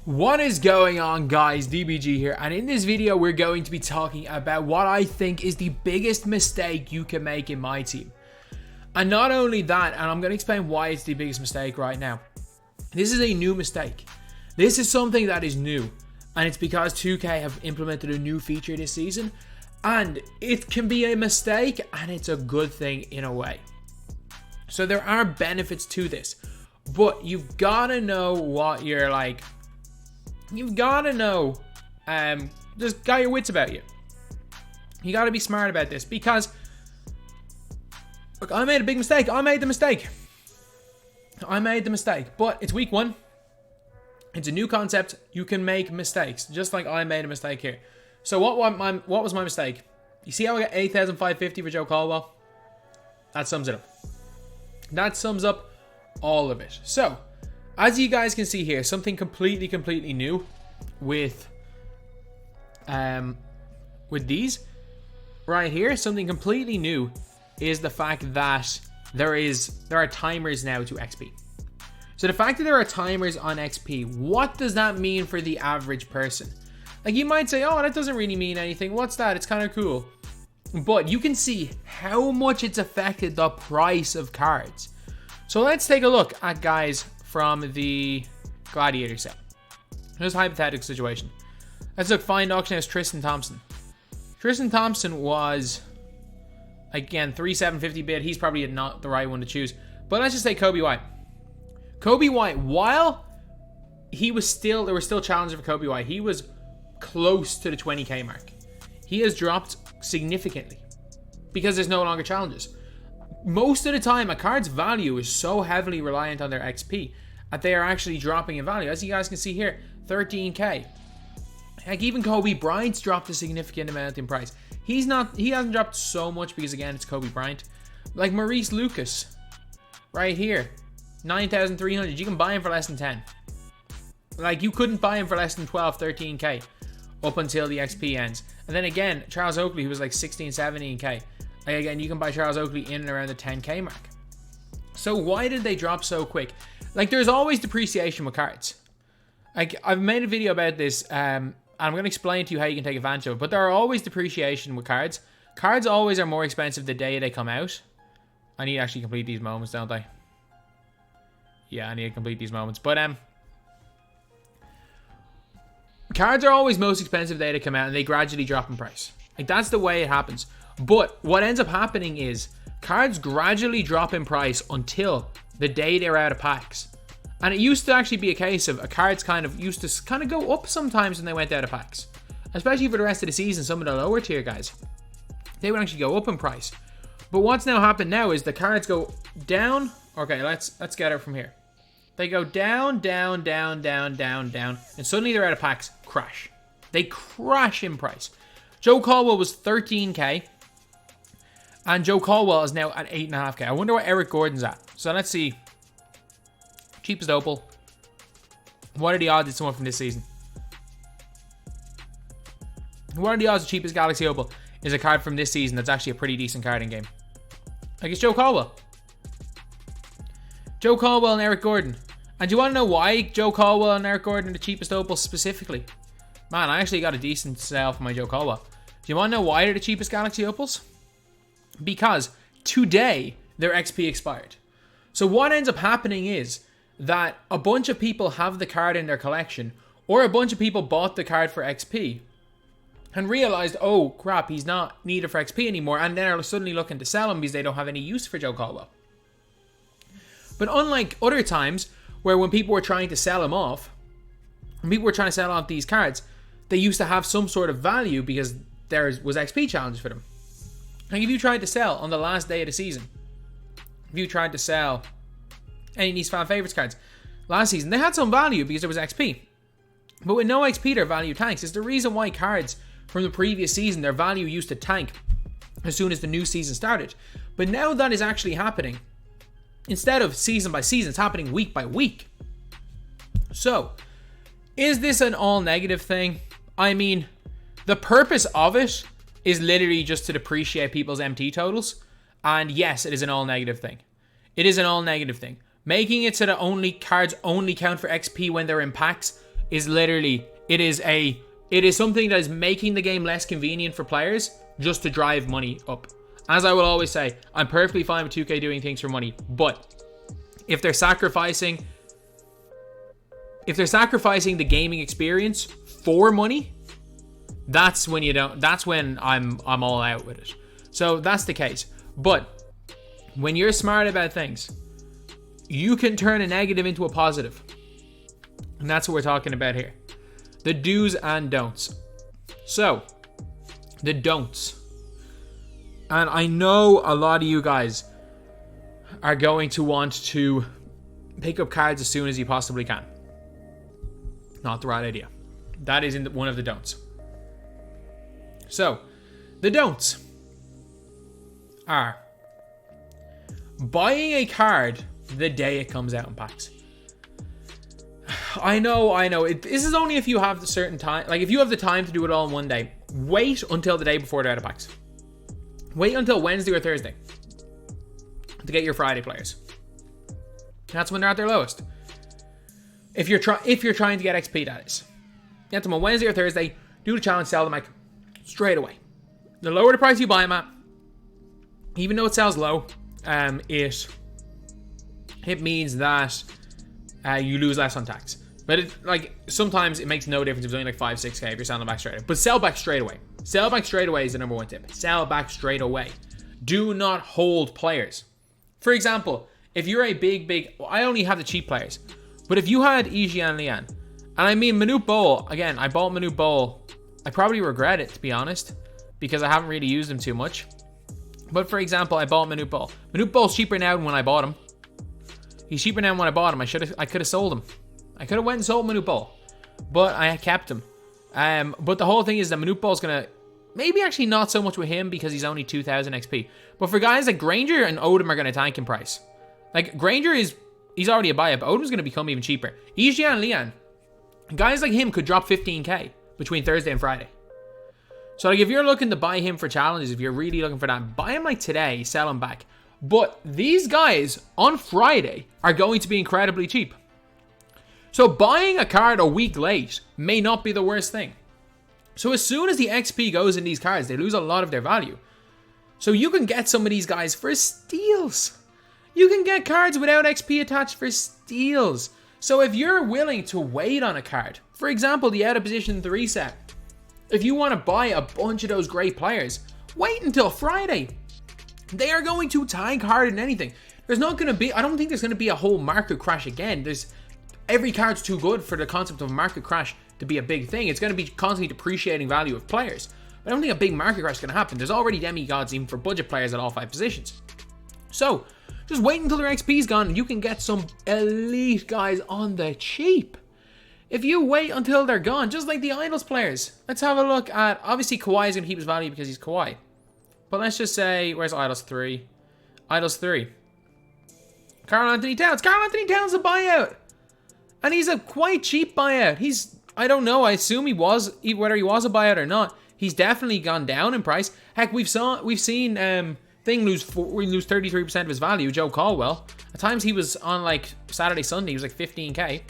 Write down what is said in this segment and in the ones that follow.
What is going on, guys? DBG here, and in this video we're going to be talking about what I think is the biggest mistake you can make in my team. And not only that, and I'm going to explain why it's the biggest mistake right now. This is a new mistake. This is something that is new, and it's because 2K have implemented a new feature this season, and it can be a mistake and it's a good thing in a way. So there are benefits to this, but you've got to know what you're like. You've got to know, just got your wits about you. You got to be smart about this because, look, I made a big mistake. I made the mistake, but it's week one. It's a new concept. You can make mistakes, just like I made a mistake here. So what was my mistake? You see how I got 8,550 for Joe Caldwell? That sums it up. That sums up all of it. So, as you guys can see here, something completely new with these right here. Something completely new is the fact that there are timers now to XP. So the fact that there are timers on XP, what does that mean for the average person? Like, you might say, oh, that doesn't really mean anything. What's that? It's kind of cool. But you can see how much it's affected the price of cards. So let's take a look at guys from the Gladiator set. Here's a hypothetical situation. Let's look, find auction house Tristan Thompson. Tristan Thompson was, again, 3,750 bid. He's probably not the right one to choose. But let's just say Kobe White. Kobe White, while there were still challenges for Kobe White, he was close to the 20k mark. He has dropped significantly because there's no longer challenges. Most of the time, a card's value is so heavily reliant on their XP that they are actually dropping in value. As you guys can see here, 13k. Like, even Kobe Bryant's dropped a significant amount in price. He hasn't dropped so much because, again, it's Kobe Bryant. Like Maurice Lucas, right here, 9,300. You can buy him for less than 10. Like, you couldn't buy him for less than 12, 13k up until the XP ends. And then again, Charles Oakley, who was like 16, 17k. Like, again, you can buy Charles Oakley in and around the 10k mark. So why did they drop so quick? Like, there's always depreciation with cards. Like, I've made a video about this, and I'm going to explain to you how you can take advantage of it. But there are always depreciation with cards. Cards always are more expensive the day they come out. I need to actually complete these moments, don't I? Yeah, I need to complete these moments. But cards are always most expensive the day they come out, and they gradually drop in price. Like, that's the way it happens. But what ends up happening is cards gradually drop in price until the day they're out of packs. And it used to actually be a case of cards used to go up sometimes when they went out of packs. Especially for the rest of the season, some of the lower tier guys, they would actually go up in price. But what's now happened now is the cards go down. Okay, let's get it from here. They go down, down, down, down, down, down, and suddenly they're out of packs, crash. They crash in price. Joe Caldwell was 13k, and Joe Caldwell is now at 8.5k. I wonder what Eric Gordon's at. So let's see. Cheapest opal. What are the odds it's someone from this season? What are the odds the cheapest Galaxy opal is a card from this season that's actually a pretty decent card in game? Like, it's Joe Caldwell. Joe Caldwell and Eric Gordon. And do you want to know why Joe Caldwell and Eric Gordon are the cheapest opals specifically? Man, I actually got a decent sale for my Joe Caldwell. Do you want to know why they're the cheapest Galaxy opals? Because today their XP expired. So what ends up happening is that a bunch of people have the card in their collection, or a bunch of people bought the card for XP and realized, oh crap, he's not needed for XP anymore, and then are suddenly looking to sell him because they don't have any use for Joe Caldwell. But unlike other times where when people were trying to sell him off, when people were trying to sell off these cards, they used to have some sort of value because there was XP challenges for them. Like, if you tried to sell on the last day of the season, if you tried to sell any of these fan favorites cards last season, they had some value because there was XP. But with no XP, their value tanks. It's the reason why cards from the previous season, their value used to tank as soon as the new season started. But now that is actually happening. Instead of season by season, it's happening week by week. So, is this an all negative thing? I mean, the purpose of it is literally just to depreciate people's MT totals. And yes, it is an all negative thing. It is an all negative thing. Making it so that cards only count for XP when they're in packs is literally, it is something that is making the game less convenient for players just to drive money up. As I will always say, I'm perfectly fine with 2K doing things for money, but if they're sacrificing the gaming experience for money, that's when I'm all out with it. So that's the case. But when you're smart about things, you can turn a negative into a positive. And that's what we're talking about here. The do's and don'ts. So, the don'ts. And I know a lot of you guys are going to want to pick up cards as soon as you possibly can. Not the right idea. That is one of the don'ts. So, the don'ts are buying a card the day it comes out in packs. I know. This is only if you have the certain time. Like, if you have the time to do it all in one day, wait until the day before they're out of packs. Wait until Wednesday or Thursday to get your Friday players. That's when they're at their lowest. If you're trying to get XP, that is. Get them on Wednesday or Thursday, do the challenge, sell them like straight away. The lower the price you buy them at, even though it sells low, it means that you lose less on tax. But sometimes it makes no difference if it's only like 5-6k if you're selling back straight away. But sell back straight away. Sell back straight away is the number one tip. Sell back straight away. Do not hold players. For example, if you're a big, I only have the cheap players. But if you had Iji and Lian, and I mean Manute Bol, again, I bought Manute Bol. I probably regret it, to be honest, because I haven't really used him too much. But for example, I bought Manute Bol. Manute Bol's cheaper now than when I bought him. He's cheaper now than when I bought him. I could have sold him. I could have went and sold Manute Bol, but I kept him. But the whole thing is that Manute Bol's gonna, maybe actually not so much with him because he's only 2,000 XP. But for guys like Granger and Odom are gonna tank in price. Like Granger he's already a buy-up. Odom's gonna become even cheaper. Iji and Lian, guys like him could drop 15k between Thursday and Friday. So like if you're looking to buy him for challenges, if you're really looking for that, buy him like today, sell him back. But these guys on Friday are going to be incredibly cheap. So buying a card a week late may not be the worst thing. So as soon as the XP goes in these cards, they lose a lot of their value. So you can get some of these guys for steals. You can get cards without XP attached for steals. So if you're willing to wait on a card, for example, the out of position 3 set, if you want to buy a bunch of those great players, wait until Friday. They are going to tank harder than anything. There's not going to be, I don't think there's going to be a whole market crash again. Every card's too good for the concept of a market crash to be a big thing. It's going to be constantly depreciating value of players. But I don't think a big market crash is going to happen. There's already demigods even for budget players at all 5 positions. So, just wait until their XP's gone and you can get some elite guys on the cheap. If you wait until they're gone, just like the Idols players. Let's have a look at, obviously Kawhi's going to keep his value because he's Kawhi. But let's just say, where's Idols 3? Idols 3. Karl Anthony Towns. Karl Anthony Towns is a buyout. And he's a quite cheap buyout. I don't know, I assume whether he was a buyout or not, he's definitely gone down in price. Heck, we've seen Thing lose 33% of his value, Joe Caldwell. At times he was on like Saturday, Sunday, he was like 15k.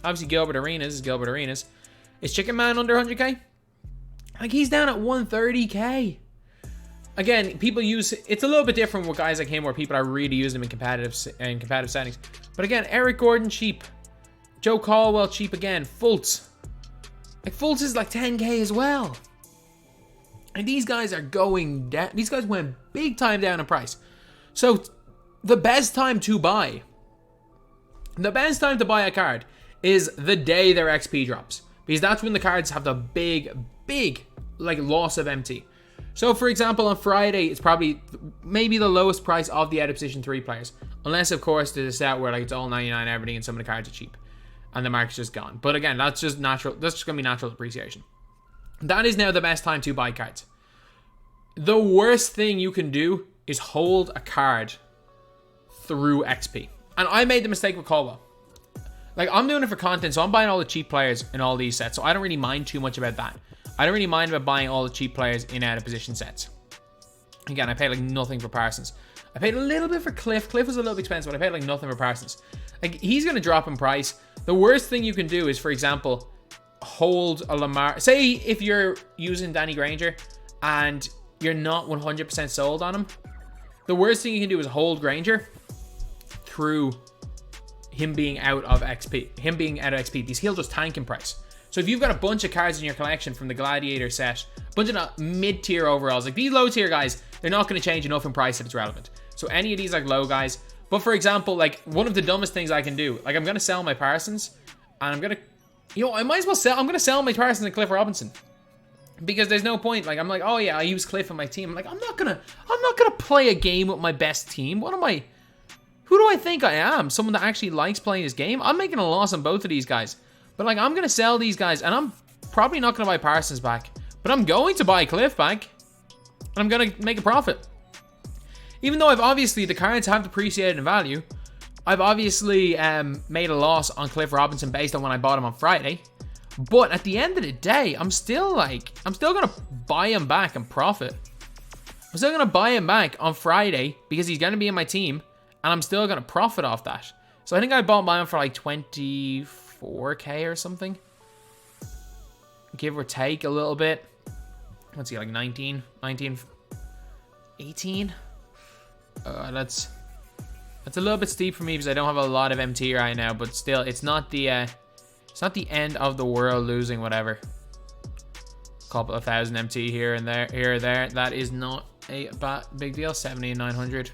Obviously Gilbert Arenas is Gilbert Arenas. Is Chicken Man under 100k? Like he's down at 130k. Again, people use, it's a little bit different with guys like him where people are really using him in competitive settings. But again, Eric Gordon cheap. Joe Caldwell cheap again. Fultz. Like Fultz is like 10k as well. And these guys are going down. These guys went big time down in price. So the best time to buy a card is the day their XP drops. Because that's when the cards have the big like loss of MT. So for example, on Friday, it's probably maybe the lowest price of the out of position 3 players. Unless of course there's a set where like it's all 99 everything and some of the cards are cheap. And the market's just gone. But again, that's just natural. That's just going to be natural depreciation. That is now the best time to buy cards. The worst thing you can do is hold a card through XP. And I made the mistake with Caldwell. Like, I'm doing it for content, so I'm buying all the cheap players in all these sets. So I don't really mind too much about that. I don't really mind about buying all the cheap players in out of position sets. Again, I paid like nothing for Parsons. I paid a little bit for Cliff. Cliff was a little bit expensive, but I paid like nothing for Parsons. Like, he's going to drop in price. The worst thing you can do is, for example, hold a Lamar. Say if you're using Danny Granger and you're not 100% sold on him, the worst thing you can do is hold Granger through him being out of XP. Him being out of XP, because he'll just tank in price. So if you've got a bunch of cards in your collection from the Gladiator set, a bunch of mid-tier overalls, like these low-tier guys, they're not going to change enough in price that it's relevant. So any of these like low guys. But for example, like one of the dumbest things I can do, like I'm going to sell my Parsons, and I'm going to, you know, I might as well sell, I'm going to sell my Parsons and Cliff Robinson. Because there's no point. Like I'm like, oh yeah, I use Cliff on my team. I'm like, I'm not gonna play a game with my best team. What am I? Who do I think I am? Someone that actually likes playing this game? I'm making a loss on both of these guys. But like, I'm gonna sell these guys, and I'm probably not gonna buy Parsons back. But I'm going to buy Cliff back. And I'm gonna make a profit. Even though I've obviously, the cards have depreciated in value, I've obviously made a loss on Cliff Robinson based on when I bought him on Friday. But at the end of the day, I'm still gonna buy him back and profit. I'm still gonna buy him back on Friday because he's gonna be in my team, and I'm still gonna profit off that. So I think I bought mine for like 24k or something, give or take a little bit. Let's see, like 19, 18. That's a little bit steep for me because I don't have a lot of MT right now. But still, it's not the end of the world losing whatever. Couple of thousand MT here and there, here or there. That is not a big deal. 7900.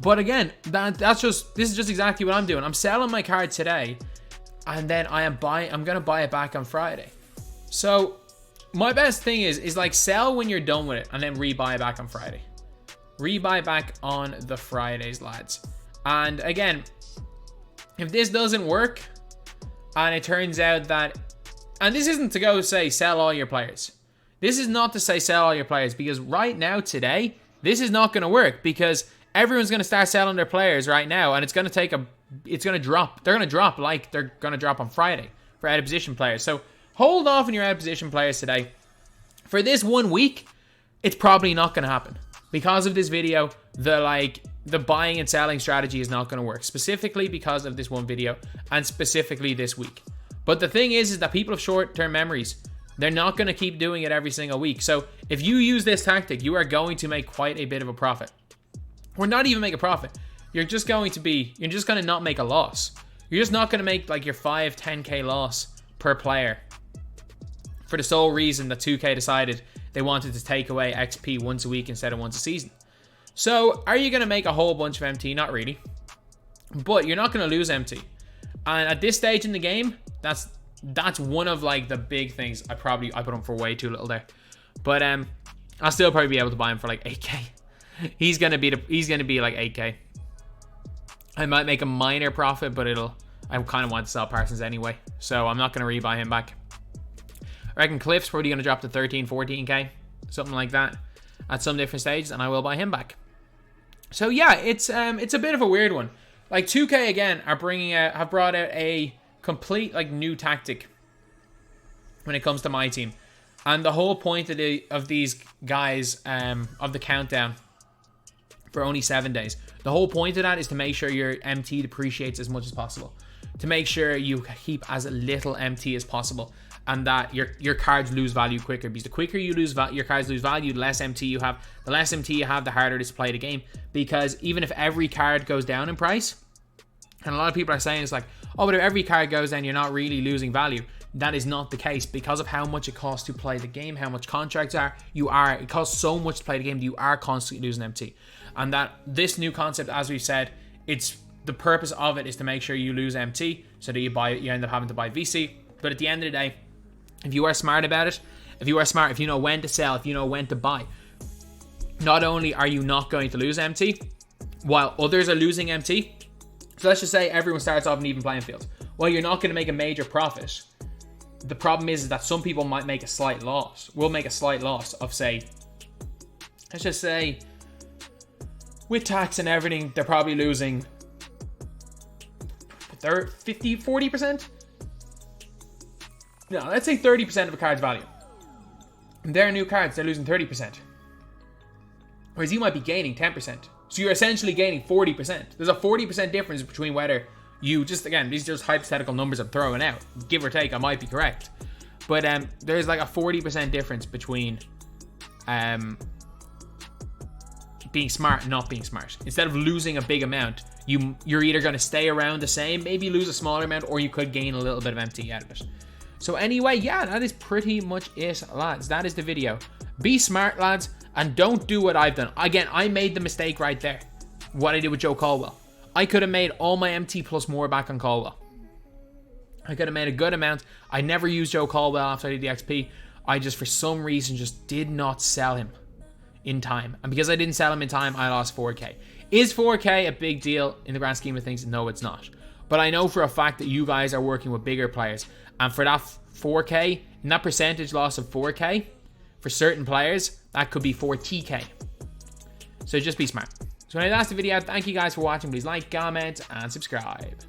But again, this is just exactly what I'm doing. I'm selling my card today, and then I'm gonna buy it back on Friday. So my best thing is like sell when you're done with it, and then rebuy it back on Friday. Rebuy back on the Fridays, lads. And again, if this doesn't work, and it turns out that, and this isn't to go say sell all your players. This is not to say sell all your players, because right now, today, this is not going to work, because everyone's going to start selling their players right now, and it's going to drop. They're going to drop like they're going to drop on Friday for out of position players. So hold off on your out of position players today. For this 1 week, it's probably not going to happen. Because of this video, the buying and selling strategy is not going to work, specifically because of this one video and specifically this week. But the thing is that people have short-term memories. They're not going to keep doing it every single week. So if you use this tactic, you are going to make quite a bit of a profit. Or not even make a profit. You're just going to not make a loss. You're just not going to make like your 5-10k loss per player, for the sole reason that 2K decided they wanted to take away XP once a week instead of once a season. So, are you going to make a whole bunch of MT? Not really. But you're not going to lose MT. And at this stage in the game, that's one of like the big things. I put him for way too little there. But I'll still probably be able to buy him for like 8k. He's going to be like 8k. I might make a minor profit, but I kind of want to sell Parsons anyway. So, I'm not going to rebuy him back. I reckon Cliff's probably going to drop to 13, 14k. Something like that. At some different stages, and I will buy him back. So yeah, it's a bit of a weird one. Like 2K again have brought out a complete like new tactic when it comes to my team, and the whole point of these guys of the countdown for only 7 days. The whole point of that is to make sure your MT depreciates as much as possible, to make sure you keep as little MT as possible, and that your cards lose value quicker, because the quicker you lose your cards lose value, the less MT you have. The less MT you have, the harder it is to play the game. Because even if every card goes down in price, and a lot of people are saying it's like, oh, but if every card goes down, you're not really losing value. That is not the case, because of how much it costs to play the game, how much contracts are. It costs so much to play the game, you are constantly losing MT. And that this new concept, as we've said, the purpose of it is to make sure you lose MT, so that you end up having to buy VC. But at the end of the day, if you are smart about it, if you know when to sell, if you know when to buy, not only are you not going to lose MT, while others are losing MT, so let's just say everyone starts off an even playing field. Well, you're not going to make a major profit. The problem is that some people might make a slight loss. Will make a slight loss of, say, let's just say, with tax and everything, they're probably losing 50, 40%? No, let's say 30% of a card's value. And they're new cards, they're losing 30%. Whereas you might be gaining 10%. So you're essentially gaining 40%. There's a 40% difference between whether you just, again, these are just hypothetical numbers I'm throwing out. Give or take, I might be correct. But there's like a 40% difference between being smart and not being smart. Instead of losing a big amount, you're either going to stay around the same, maybe lose a smaller amount, or you could gain a little bit of MT out of it. So anyway, yeah, that is pretty much it, lads. That is the video. Be smart, lads, and don't do what I've done. Again, I made the mistake right there. What I did with Joe Caldwell. I could have made all my MT plus more back on Caldwell. I could have made a good amount. I never used Joe Caldwell after I did the XP. I just, for some reason, just did not sell him in time. And because I didn't sell him in time, I lost 4k. Is 4k a big deal in the grand scheme of things? No, it's not. But I know for a fact that you guys are working with bigger players. And for that 4k, in that percentage loss of 4k, for certain players, that could be 40k. So just be smart. So anyway, that's the video. Thank you guys for watching. Please like, comment, and subscribe.